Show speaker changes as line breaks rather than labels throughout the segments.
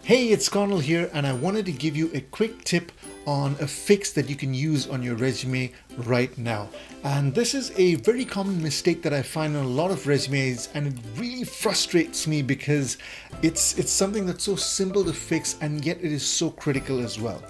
Hey, it's Connell here, and I wanted to give you a quick tip on a fix that you can use on your resume right now. And this is a very common mistake that I find in a lot of resumes, and it really frustrates me because it's something that's so simple to fix, and yet it is so critical as well.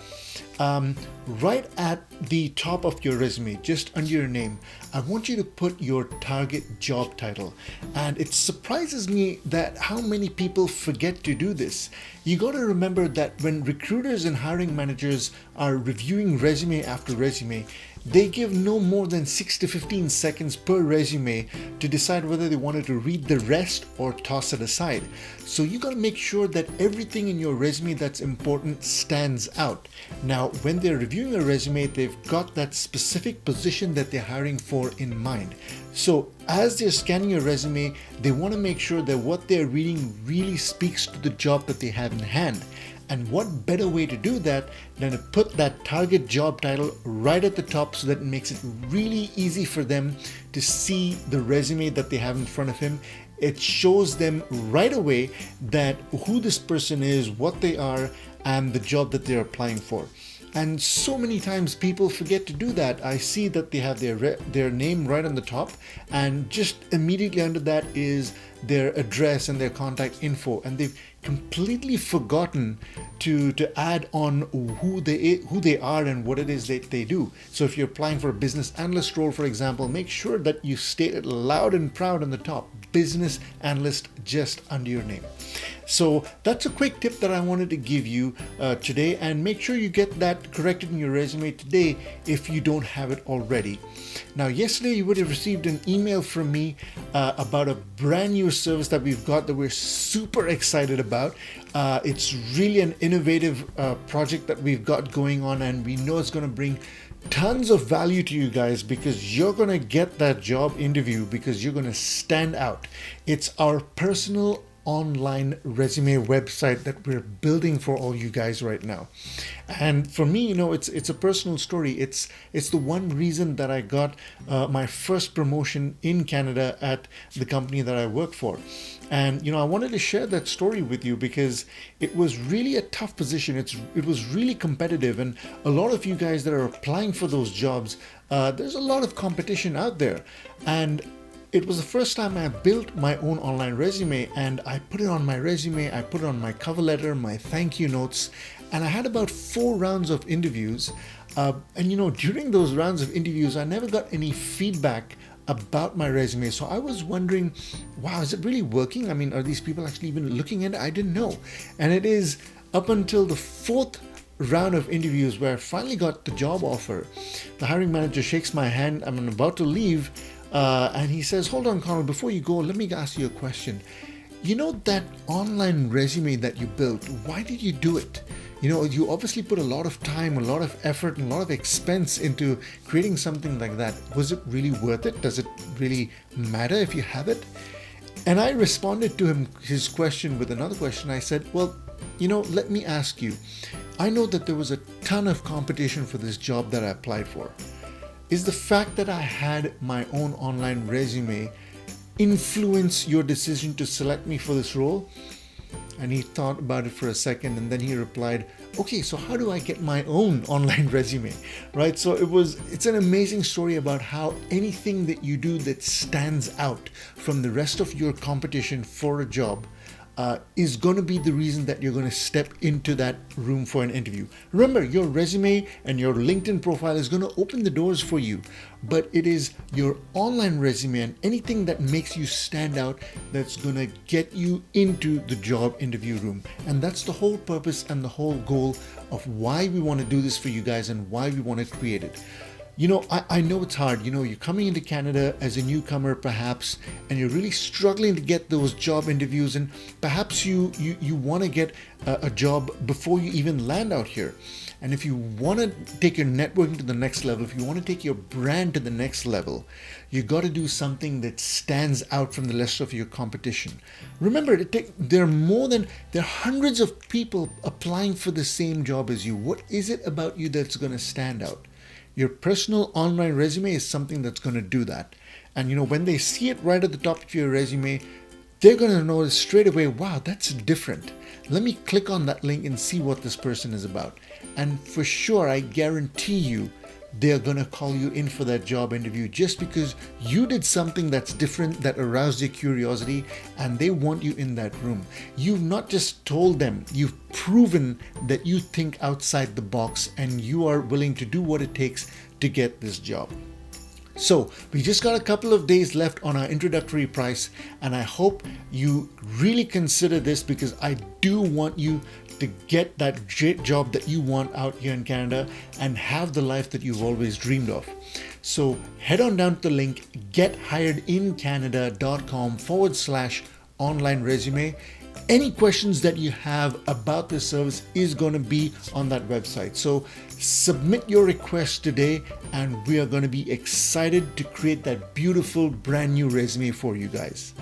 Right at the top of your resume, just under your name, I want you to put your target job title. And it surprises me that how many people forget to do this. You got to remember that when recruiters and hiring managers are reviewing resume after resume, they give no more than 6 to 15 seconds per resume to decide whether they wanted to read the rest or toss it aside. So you got to make sure that everything in your resume that's important stands out. Now, when they're reviewing a resume, they've got that specific position that they're hiring for in mind. So as they're scanning your resume, they want to make sure that what they're reading really speaks to the job that they have in hand. And what better way to do that than to put that target job title right at the top so that it makes it really easy for them to see the resume that they have in front of him. It shows them right away that who this person is, what they are, and the job that they're applying for. And so many times people forget to do that. I see that they have their name right on the top, and just immediately under that is their address and their contact info, and they've completely forgotten to add on who they are and what it is that they do. So if you're applying for a business analyst role, for example, make sure that you state it loud and proud on the top, business analyst, just under your name. So that's a quick tip that I wanted to give you today, and make sure you get that corrected in your resume today if you don't have it already. Now, yesterday you would have received an email from me about a brand new service that we've got that we're super excited about. It's really an innovative project that we've got going on, and we know it's going to bring tons of value to you guys because you're going to get that job interview because you're going to stand out. It's our personal online resume website that we're building for all you guys right now. And for me, it's a personal story. It's the one reason that I got my first promotion in Canada at the company that I work for. And I wanted to share that story with you because it was really a tough position. It was really competitive, and a lot of you guys that are applying for those jobs, there's a lot of competition out there. And it was the first time I built my own online resume, and I put it on my resume, I put it on my cover letter, my thank you notes, and I had about 4 rounds of interviews. And during those rounds of interviews, I never got any feedback about my resume. So I was wondering, wow, is it really working? I mean, are these people actually even looking at it? I didn't know. And it is up until the 4th round of interviews where I finally got the job offer. The hiring manager shakes my hand. I'm about to leave. And he says, hold on, Connell, before you go, let me ask you a question. You know that online resume that you built, why did you do it? You obviously put a lot of time, a lot of effort, and a lot of expense into creating something like that. Was it really worth it? Does it really matter if you have it? And I responded to his question with another question. I said, well, let me ask you. I know that there was a ton of competition for this job that I applied for. Is the fact that I had my own online resume influence your decision to select me for this role? And he thought about it for a second, and then he replied, okay, so how do I get my own online resume? Right? So it's an amazing story about how anything that you do that stands out from the rest of your competition for a job is going to be the reason that you're going to step into that room for an interview. Remember, your resume and your LinkedIn profile is going to open the doors for you, but it is your online resume and anything that makes you stand out that's going to get you into the job interview room. And that's the whole purpose and the whole goal of why we want to do this for you guys and why we want to create it. I know it's hard. You're coming into Canada as a newcomer perhaps, and you're really struggling to get those job interviews, and perhaps you want to get a job before you even land out here. And if you want to take your networking to the next level, if you want to take your brand to the next level, you got to do something that stands out from the rest of your competition. Remember, there are hundreds of people applying for the same job as you. What is it about you that's going to stand out? Your personal online resume is something that's going to do that. And when they see it right at the top of your resume, they're going to notice straight away, wow, that's different. Let me click on that link and see what this person is about. And for sure, I guarantee you, they're going to call you in for that job interview just because you did something that's different, that aroused their curiosity, and they want you in that room. You've not just told them, you've proven that you think outside the box and you are willing to do what it takes to get this job. So we just got a couple of days left on our introductory price, and I hope you really consider this because I do want you to get that great job that you want out here in Canada and have the life that you've always dreamed of. So head on down to the link gethiredincanada.com/online resume. Any questions that you have about this service is going to be on that website. So submit your request today, and we are going to be excited to create that beautiful brand new resume for you guys.